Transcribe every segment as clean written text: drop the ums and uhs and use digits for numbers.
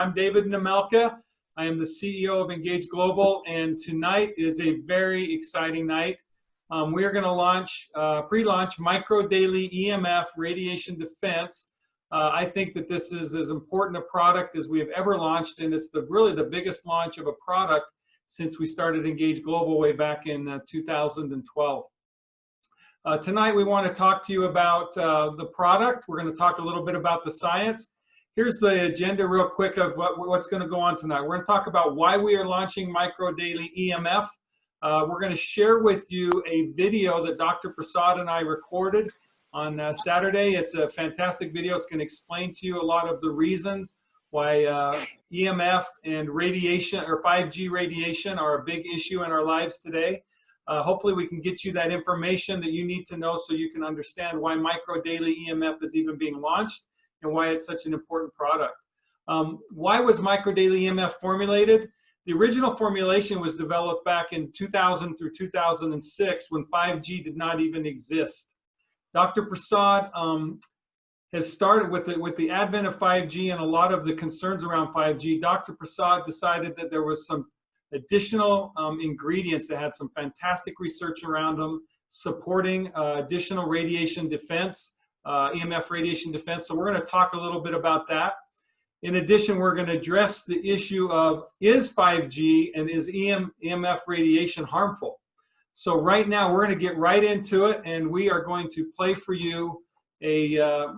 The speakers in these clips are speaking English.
I'm David Nemelka. I am the CEO of Engage Global, and tonight is a very exciting night. We are going to launch, pre-launch Micro Daily EMF Radiation Defense. I think that this is as important a product as we have ever launched, and it's really the biggest launch of a product since we started Engage Global way back in 2012. Tonight we want to talk to you about the product. We're going to talk a little bit about the science. Here's the agenda real quick of what's going to go on tonight. We're going to talk about why we are launching Micro Daily EMF. We're going to share with you a video that Dr. Prasad and I recorded on Saturday. It's a fantastic video. It's going to explain to you a lot of the reasons why EMF and radiation, or 5G radiation, are a big issue in our lives today. Hopefully we can get you that information that you need to know so you can understand why Micro Daily EMF is even being launched and why it's such an important product. Why was Micro Daily EMF formulated? The original formulation was developed back in 2000 through 2006 when 5G did not even exist. Dr. Prasad has started with the advent of 5G and a lot of the concerns around 5G. Dr. Prasad decided that there was some additional ingredients that had some fantastic research around them supporting additional radiation defense, EMF radiation defense. So we're going to talk a little bit about that. In addition, we're going to address the issue of, is 5G and is EMF radiation harmful? So right now we're going to get right into it, and we are going to play for you a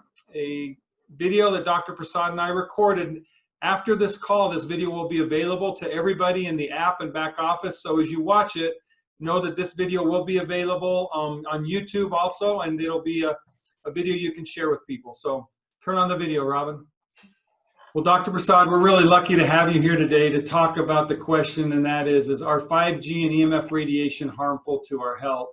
video that Dr. Prasad and I recorded. After this call, this video will be available to everybody in the app and back office. So as you watch it, know that this video will be available on YouTube also, and it'll be a video you can share with people. So turn on the video, Robin. Well, Dr. Prasad, we're really lucky to have you here today to talk about the question, and that is are 5G and EMF radiation harmful to our health?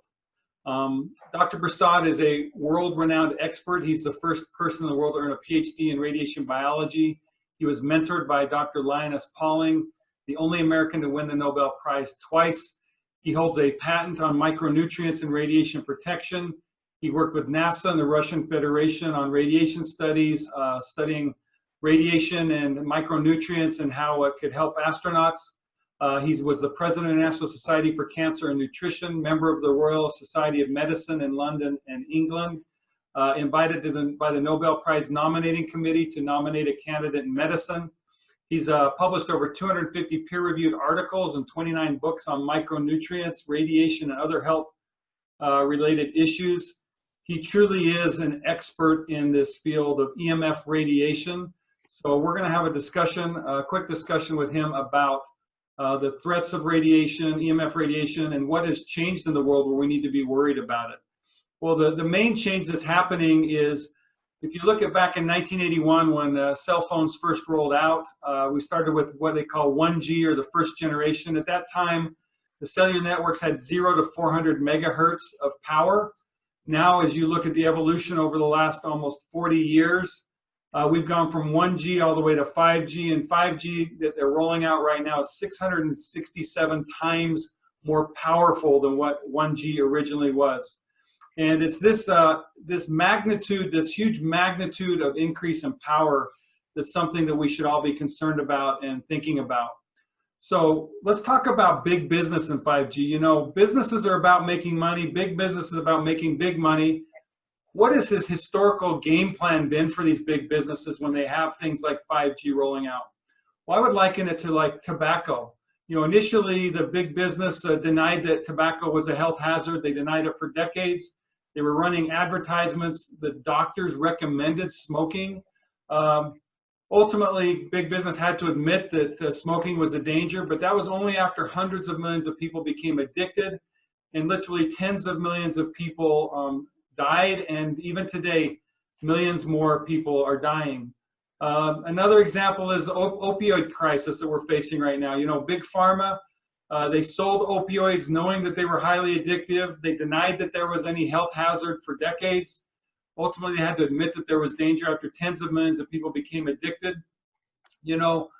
Dr. Prasad is a world-renowned expert. He's the first person in the world to earn a PhD in radiation biology. He was mentored by Dr. Linus Pauling, the only American to win the Nobel Prize twice. He holds a patent on micronutrients and radiation protection. He worked with NASA and the Russian Federation on radiation studies, studying radiation and micronutrients and how it could help astronauts. He was the president of the National Society for Cancer and Nutrition, member of the Royal Society of Medicine in London and England, invited by the Nobel Prize nominating committee to nominate a candidate in medicine. He's published over 250 peer-reviewed articles and 29 books on micronutrients, radiation, and other health related issues. He truly is an expert in this field of EMF radiation. So we're going to have a discussion, a quick discussion with him about the threats of radiation, EMF radiation, and what has changed in the world where we need to be worried about it. Well, the main change that's happening is, if you look at back in 1981 when cell phones first rolled out, we started with what they call 1G, or the first generation. At that time, the cellular networks had 0 to 400 megahertz of power. Now, as you look at the evolution over the last almost 40 years, we've gone from 1G all the way to 5G, and 5G that they're rolling out right now is 667 times more powerful than what 1G originally was. And it's this magnitude, this huge magnitude of increase in power, that's something that we should all be concerned about and thinking about. So let's talk about big business in 5G. You know, businesses are about making money. Big business is about making big money. What has his historical game plan been for these big businesses when they have things like 5G rolling out? Well, I would liken it to like tobacco. You know, initially the big business denied that tobacco was a health hazard. They denied it for decades. They were running advertisements. The doctors recommended smoking. Ultimately, big business had to admit that smoking was a danger, but that was only after hundreds of millions of people became addicted, and literally tens of millions of people died, and even today, millions more people are dying. Another example is the opioid crisis that we're facing right now. You know, Big Pharma, they sold opioids knowing that they were highly addictive. They denied that there was any health hazard for decades. Ultimately, they had to admit that there was danger after tens of millions of people became addicted. You know,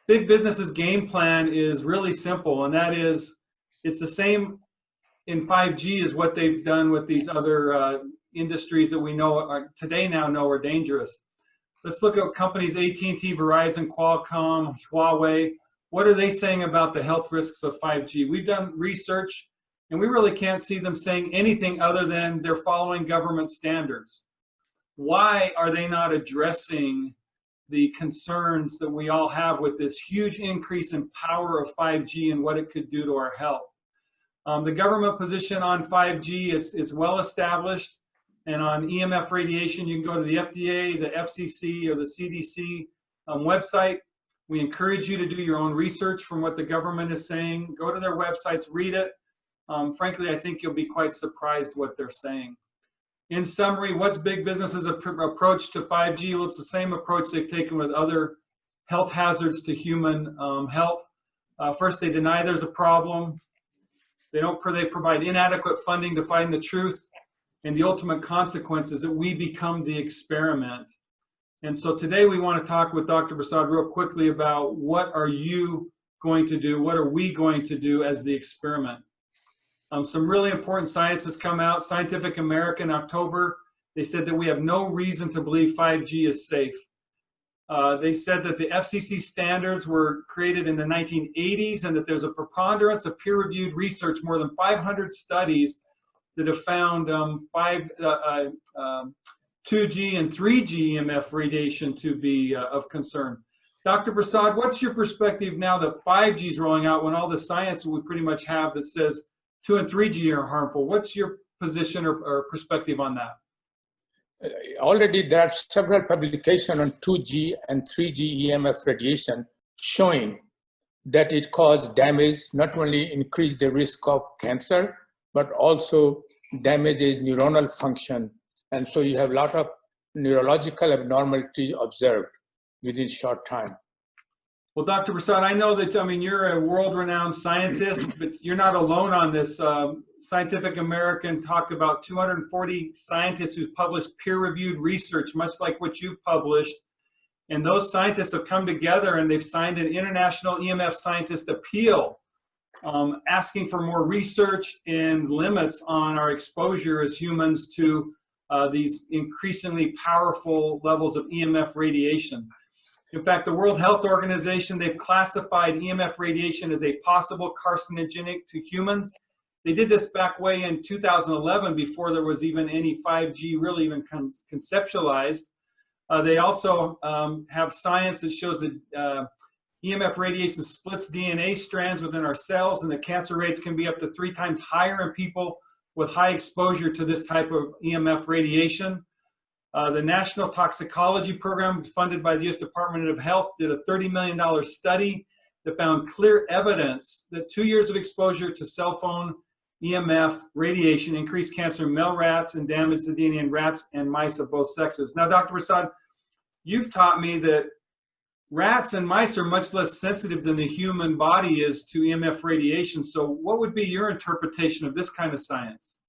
big business's game plan is really simple, and that is, it's the same in 5G as what they've done with these other industries that we know are today now know are dangerous. Let's look at companies AT&T, Verizon, Qualcomm, Huawei. What are they saying about the health risks of 5G? We've done research, and we really can't see them saying anything other than they're following government standards. Why are they not addressing the concerns that we all have with this huge increase in power of 5G and what it could do to our health? The government position on 5G, it's well established, and on EMF radiation, you can go to the FDA, the FCC, or the CDC website. We encourage you to do your own research from what the government is saying. Go to their websites, read it. Frankly, I think you'll be quite surprised what they're saying. In summary, what's big business's approach to 5G? Well, it's the same approach they've taken with other health hazards to human health. First, they deny there's a problem. They provide inadequate funding to find the truth. And the ultimate consequence is that we become the experiment. And so today we want to talk with Dr. Prasad real quickly about what are you going to do? What are we going to do as the experiment? Some really important science has come out. Scientific American, October, they said that we have no reason to believe 5G is safe. They said that the FCC standards were created in the 1980s and that there's a preponderance of peer-reviewed research, more than 500 studies that have found 2G and 3G EMF radiation to be of concern. Dr. Prasad, what's your perspective now that 5G is rolling out when all the science we pretty much have that says 2 and 3G are harmful? What's your position or perspective on that? Already there are several publications on 2G and 3G EMF radiation showing that it causes damage, not only increase the risk of cancer, but also damages neuronal function. And so you have a lot of neurological abnormality observed within short time. Well, Dr. Prasad, I know that, you're a world-renowned scientist, but you're not alone on this. Scientific American talked about 240 scientists who've published peer-reviewed research, much like what you've published. And those scientists have come together and they've signed an international EMF scientist appeal, asking for more research and limits on our exposure as humans to these increasingly powerful levels of EMF radiation. In fact, the World Health Organization, they've classified EMF radiation as a possible carcinogenic to humans. They did this back way in 2011 before there was even any 5G really even conceptualized. They also have science that shows that EMF radiation splits DNA strands within our cells, and the cancer rates can be up to 3 times higher in people with high exposure to this type of EMF radiation. The National Toxicology Program, funded by the U.S. Department of Health, did a $30 million study that found clear evidence that 2 years of exposure to cell phone EMF radiation increased cancer in male rats and damaged the DNA in rats and mice of both sexes. Now, Dr. Prasad, you've taught me that rats and mice are much less sensitive than the human body is to EMF radiation. So what would be your interpretation of this kind of science?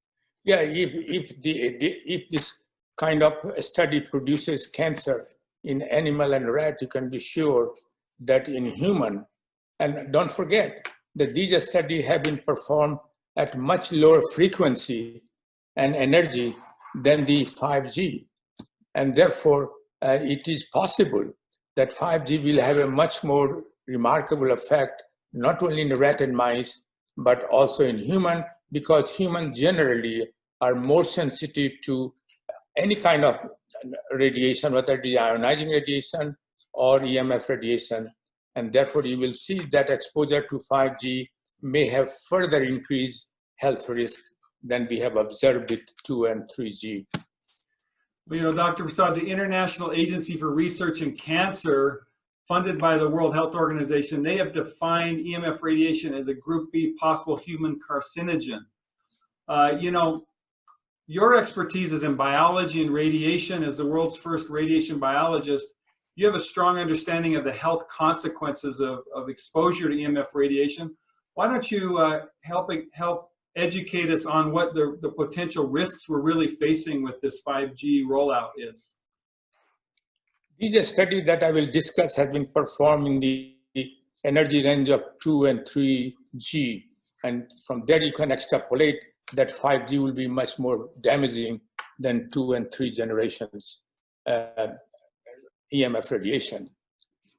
Yeah, if this kind of study produces cancer in animal and rat, you can be sure that in human, and don't forget that these studies have been performed at much lower frequency and energy than the 5G. And therefore, it is possible that 5G will have a much more remarkable effect, not only in rat and mice, but also in human, because humans generally are more sensitive to any kind of radiation, whether it is ionizing radiation or EMF radiation. And therefore, you will see that exposure to 5G may have further increased health risk than we have observed with 2 and 3G. Well, Dr. Prasad, the International Agency for Research in Cancer, funded by the World Health Organization, they have defined EMF radiation as a group B possible human carcinogen. Your expertise is in biology and radiation. As the world's first radiation biologist, you have a strong understanding of the health consequences of exposure to EMF radiation. Why don't you help educate us on what the potential risks we're really facing with this 5G rollout is? These studies that I will discuss have been performed in the energy range of 2 and 3G. And from there you can extrapolate that 5G will be much more damaging than 2 and 3 generations. EMF radiation.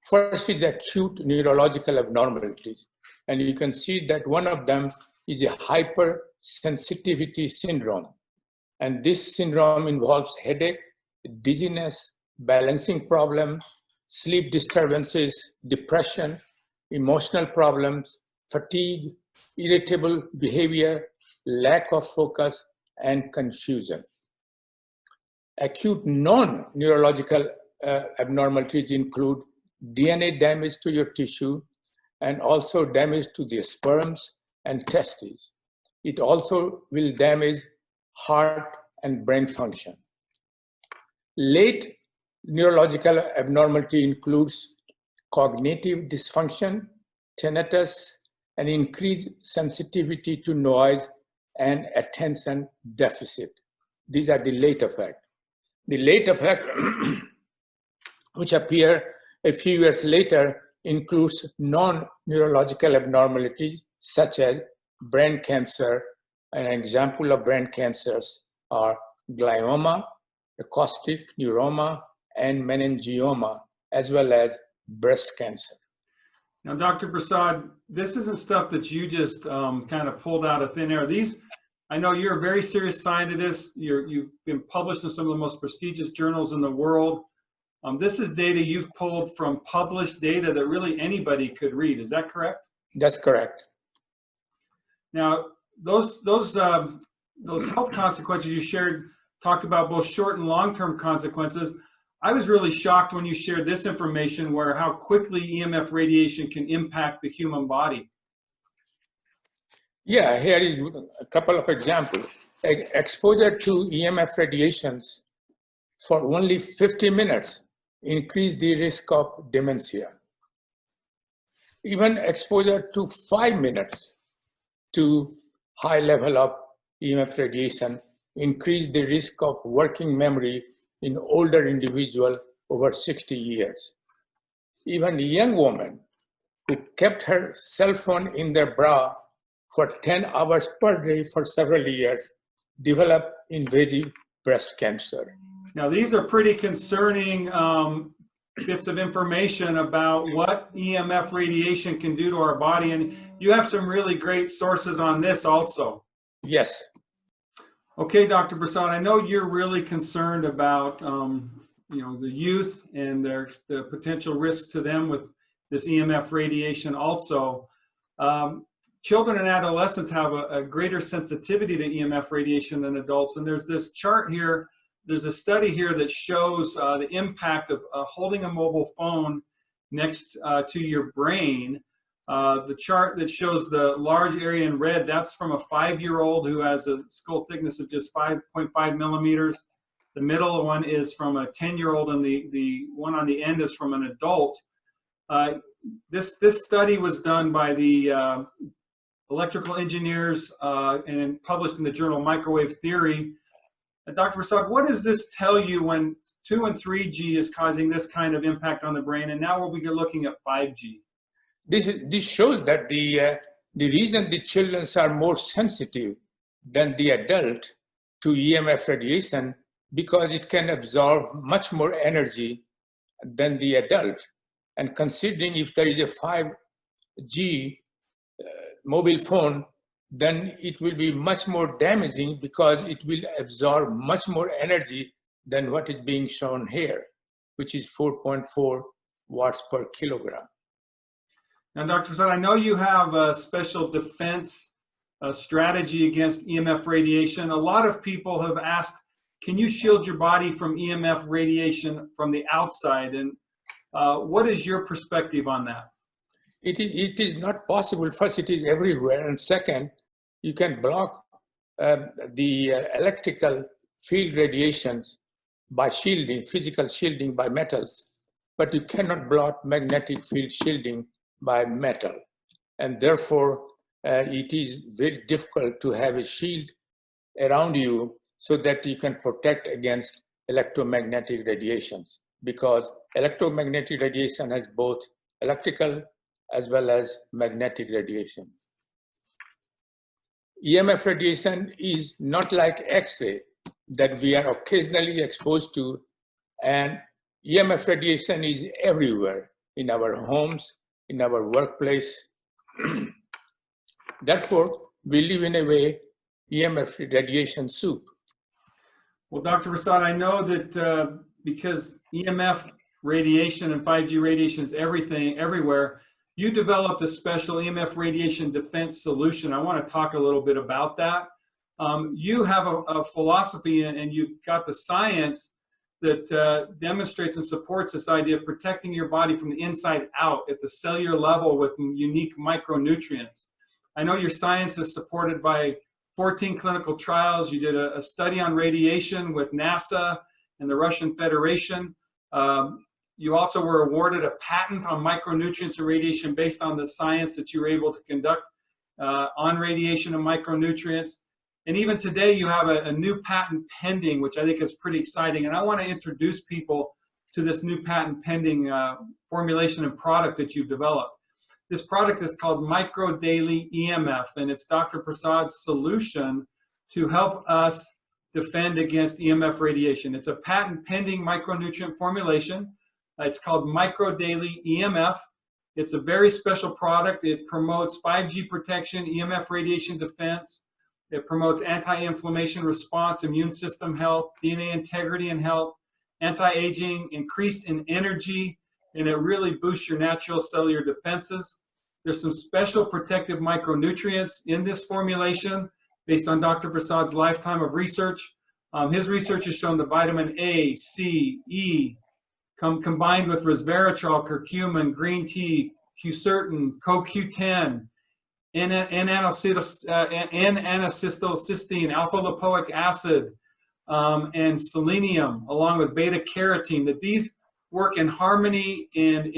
First is acute neurological abnormalities. And you can see that one of them is a hypersensitivity syndrome. And this syndrome involves headache, dizziness, balancing problem, sleep disturbances, depression, emotional problems, fatigue, irritable behavior, lack of focus, and confusion. Acute non-neurological abnormalities include DNA damage to your tissue and also damage to the sperms and testes. It also will damage heart and brain function. Late neurological abnormality includes cognitive dysfunction, tinnitus, and increased sensitivity to noise and attention deficit. These are the late effects. The late effect, which appear a few years later, includes non-neurological abnormalities such as brain cancer. An example of brain cancers are glioma, acoustic neuroma, and meningioma, as well as breast cancer. Now, Dr. Prasad, this isn't stuff that you just kind of pulled out of thin air. I know you're a very serious scientist. You've been published in some of the most prestigious journals in the world. This is data you've pulled from published data that really anybody could read. Is that correct? That's correct. Now, those health consequences you shared talked about both short and long-term consequences. I was really shocked when you shared this information where how quickly EMF radiation can impact the human body. Yeah, here is a couple of examples. Exposure to EMF radiations for only 50 minutes increase the risk of dementia. Even exposure to 5 minutes to high level of EMF radiation increase the risk of working memory in older individuals over 60 years. Even a young woman who kept her cell phone in their bra for 10 hours per day for several years developed invasive breast cancer. Now, these are pretty concerning bits of information about what EMF radiation can do to our body. And you have some really great sources on this also. Yes. Okay, Dr. Prasad, I know you're really concerned about the youth and the potential risk to them with this EMF radiation also. Children and adolescents have a greater sensitivity to EMF radiation than adults. And there's this chart here, there's a study here that shows the impact of holding a mobile phone next to your brain. The chart that shows the large area in red, that's from a 5-year-old who has a skull thickness of just 5.5 millimeters. The middle one is from a 10-year-old, and the one on the end is from an adult. This study was done by the electrical engineers and published in the journal Microwave Theory. Dr. Prasad, what does this tell you when 2 and 3G is causing this kind of impact on the brain, and now we'll be looking at 5G? This shows that the reason the children are more sensitive than the adult to EMF radiation because it can absorb much more energy than the adult. And considering if there is a 5G mobile phone, then it will be much more damaging because it will absorb much more energy than what is being shown here, which is 4.4 watts per kilogram. Now, Dr. Prasad, I know you have a special defense strategy against EMF radiation. A lot of people have asked, can you shield your body from EMF radiation from the outside? And what is your perspective on that? It is not possible. First, it is everywhere. And second, you can block the electrical field radiations by shielding, physical shielding by metals, but you cannot block magnetic field shielding by metal. And therefore, it is very difficult to have a shield around you so that you can protect against electromagnetic radiations, because electromagnetic radiation has both electrical as well as magnetic radiation. EMF radiation is not like X-ray that we are occasionally exposed to and EMF radiation is everywhere, in our homes, in our workplace. Therefore, we live in a way EMF radiation soup. Well, Dr. Prasad, I know that because EMF radiation and 5G radiation is everything, everywhere, you developed a special EMF radiation defense solution. I want to talk a little bit about that. You have a philosophy and you've got the science that demonstrates and supports this idea of protecting your body from the inside out at the cellular level with unique micronutrients. I know your science is supported by 14 clinical trials. You did a study on radiation with NASA and the Russian Federation. You also were awarded a patent on micronutrients and radiation based on the science that you were able to conduct on radiation and micronutrients. And even today, you have a new patent pending, which I think is pretty exciting. And I want to introduce people to this new patent pending formulation and product that you've developed. This product is called Micro Daily EMF, and it's Dr. Prasad's solution to help us defend against EMF radiation. It's a patent pending micronutrient formulation. It's called Micro Daily EMF. It's a very special product. It promotes 5G protection, EMF radiation defense. It promotes anti-inflammation response, immune system health, DNA integrity and health, anti-aging, increased in energy, and it really boosts your natural cellular defenses. There's some special protective micronutrients in this formulation based on Dr. Prasad's lifetime of research. His research has shown that vitamin A, C, E, combined with resveratrol, curcumin, green tea, quercetin, CoQ10, N-acetylcysteine, alpha-lipoic acid, and selenium, along with beta-carotene, that these work in harmony and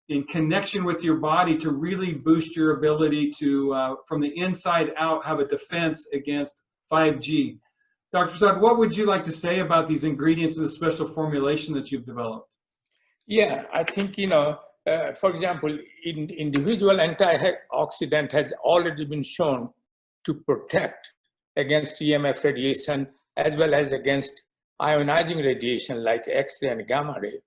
in connection with your body to really boost your ability to, from the inside out, have a defense against 5G. Dr. Prasad, what would you like to say about these ingredients in the special formulation that you've developed? Yeah, I think, for example, individual antioxidant has already been shown to protect against EMF radiation as well as against ionizing radiation like X-ray and gamma ray.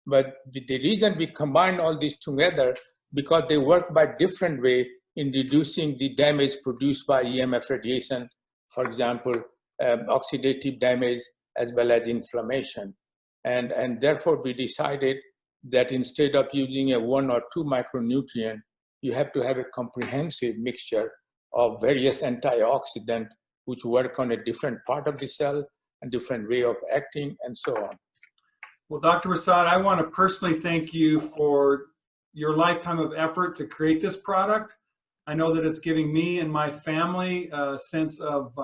But the reason we combine all these together, because they work by different way in reducing the damage produced by EMF radiation, for example, oxidative damage as well as inflammation. And therefore we decided that instead of using a 1 or 2 micronutrient, you have to have a comprehensive mixture of various antioxidants which work on a different part of the cell and different way of acting and so on. Well, Dr. Prasad, I want to personally thank you for your lifetime of effort to create this product. I know that it's giving me and my family a sense of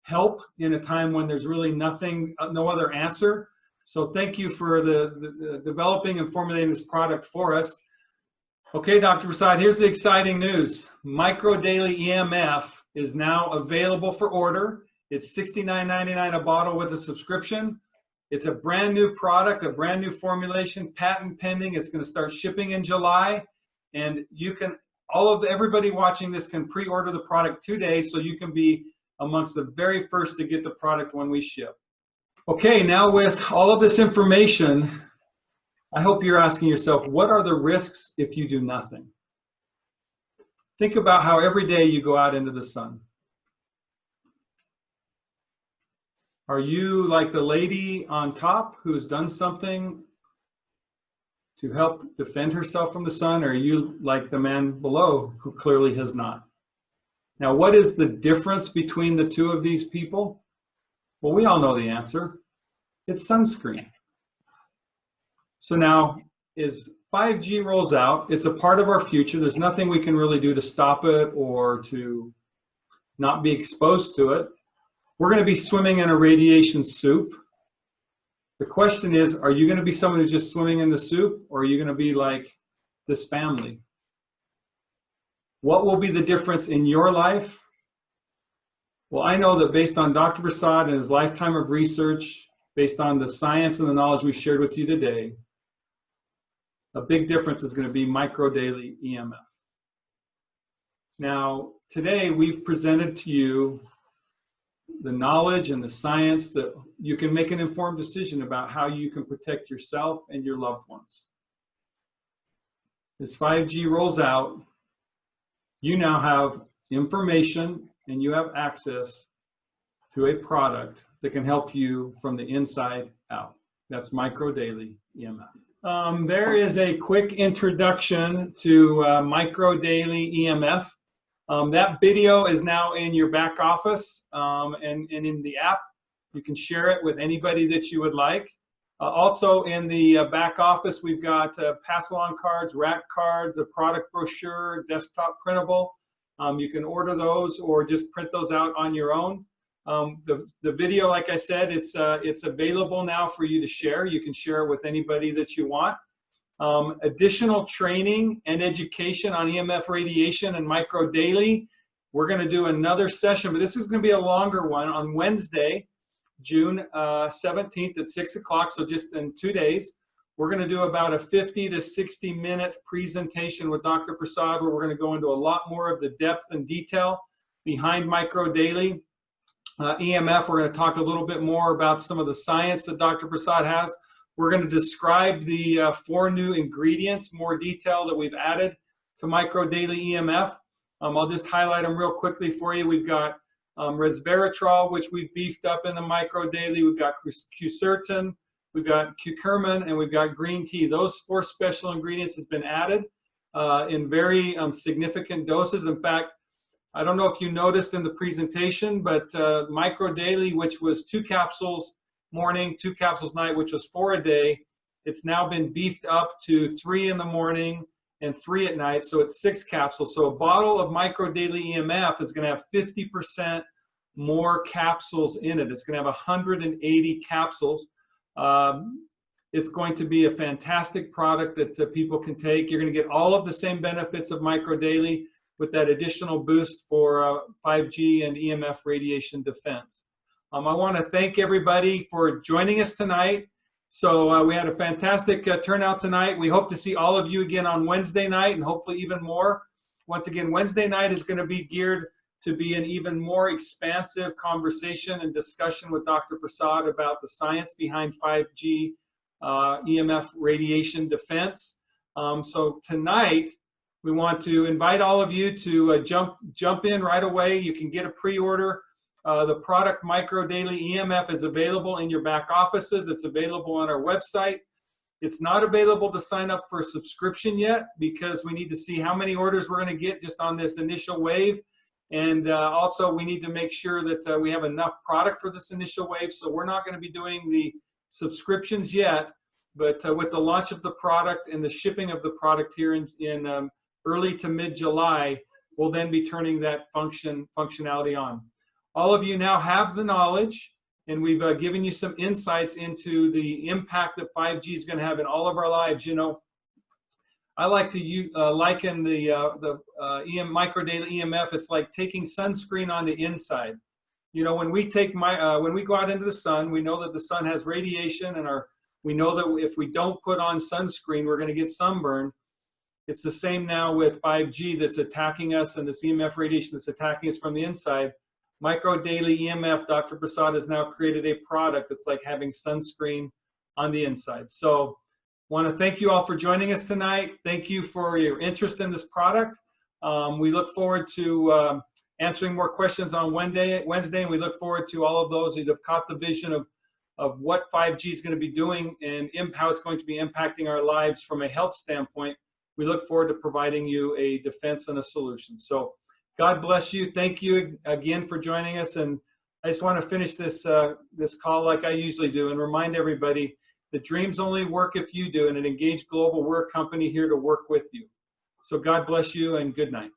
help in a time when there's really nothing, no other answer. So thank you for the developing and formulating this product for us. Okay, Dr. Prasad, here's the exciting news. Micro Daily EMF is now available for order. It's $69.99 a bottle with a subscription. It's a brand new product, a brand new formulation, patent pending. It's going to start shipping in July. And you can, everybody watching this can pre-order the product today, so you can be amongst the very first to get the product when we ship. Okay, now with all of this information, I hope you're asking yourself, what are the risks if you do nothing? Think about how every day you go out into the sun. Are you like the lady on top who's done something to help defend herself from the sun, or are you like the man below who clearly has not? Now, what is the difference between the two of these people? Well, we all know the answer. It's sunscreen. So now, as 5G rolls out, it's a part of our future. There's nothing we can really do to stop it or to not be exposed to it. We're going to be swimming in a radiation soup. The question is, are you going to be someone who's just swimming in the soup, or are you going to be like this family? What will be the difference in your life? Well, I know that based on Dr. Prasad and his lifetime of research, based on the science and the knowledge we shared with you today, a big difference is going to be Micro Daily EMF. Now, today we've presented to you the knowledge and the science that you can make an informed decision about how you can protect yourself and your loved ones. As 5G rolls out, you now have information and you have access to a product that can help you from the inside out. That's Micro Daily EMF. There is a quick introduction to Micro Daily EMF. That video is now in your back office and in the app. You can share it with anybody that you would like. Also in the back office, we've got pass-along cards, rack cards, a product brochure, desktop printable. You can order those or just print those out on your own. The video, like I said, it's available now for you to share. You can share it with anybody that you want. Additional training and education on EMF radiation and Micro Daily. We're going to do another session, but this is going to be a longer one on Wednesday, June 17th at 6 o'clock, so just in 2 days. We're going to do about a 50 to 60 minute presentation with Dr. Prasad, where we're going to go into a lot more of the depth and detail behind Micro Daily. EMF, we're going to talk a little bit more about some of the science that Dr. Prasad has. We're going to describe the 4 new ingredients, more detail that we've added to Micro Daily EMF. I'll just highlight them real quickly for you. We've got resveratrol, which we've beefed up in the Micro Daily. We've got quercetin, we've got curcumin, and we've got green tea. Those 4 special ingredients has been added in very significant doses. In fact, I don't know if you noticed in the presentation, but Micro Daily, which was 2 capsules morning, 2 capsules night, which was 4 a day, it's now been beefed up to 3 in the morning and 3 at night, so it's 6 capsules. So a bottle of Micro Daily EMF is going to have 50% more capsules in it. It's going to have 180 capsules. It's going to be a fantastic product that people can take. You're going to get all of the same benefits of Micro Daily with that additional boost for 5G and EMF radiation defense. I want to thank everybody for joining us tonight. So we had a fantastic turnout tonight. We hope to see all of you again on Wednesday night and hopefully even more. Once again, Wednesday night is going to be geared to be an even more expansive conversation and discussion with Dr. Prasad about the science behind 5G EMF radiation defense. So tonight, we want to invite all of you to jump in right away. You can get a pre-order. The product Micro Daily EMF is available in your back offices. It's available on our website. It's not available to sign up for a subscription yet because we need to see how many orders we're going to get just on this initial wave. And also we need to make sure that we have enough product for this initial wave. So we're not going to be doing the subscriptions yet, but with the launch of the product and the shipping of the product here in early to mid-July, we'll then be turning that functionality on. All of you now have the knowledge, and we've given you some insights into the impact that 5G is going to have in all of our lives. You know, I like to liken the Micro Daily EMF. It's like taking sunscreen on the inside. You know, when we go out into the sun, we know that the sun has radiation, and we know that if we don't put on sunscreen, we're going to get sunburn. It's the same now with 5G that's attacking us, and this EMF radiation that's attacking us from the inside. Micro Daily EMF, Dr. Prasad has now created a product that's like having sunscreen on the inside. So want to thank you all for joining us tonight. Thank you for your interest in this product. We look forward to answering more questions on Wednesday, and we look forward to all of those that have caught the vision of what 5G is going to be doing and how it's going to be impacting our lives from a health standpoint. We look forward to providing you a defense and a solution. So God bless you. Thank you again for joining us. And I just want to finish this call like I usually do and remind everybody that dreams only work if you do. And at Engage Global, we're a company here to work with you. So God bless you and good night.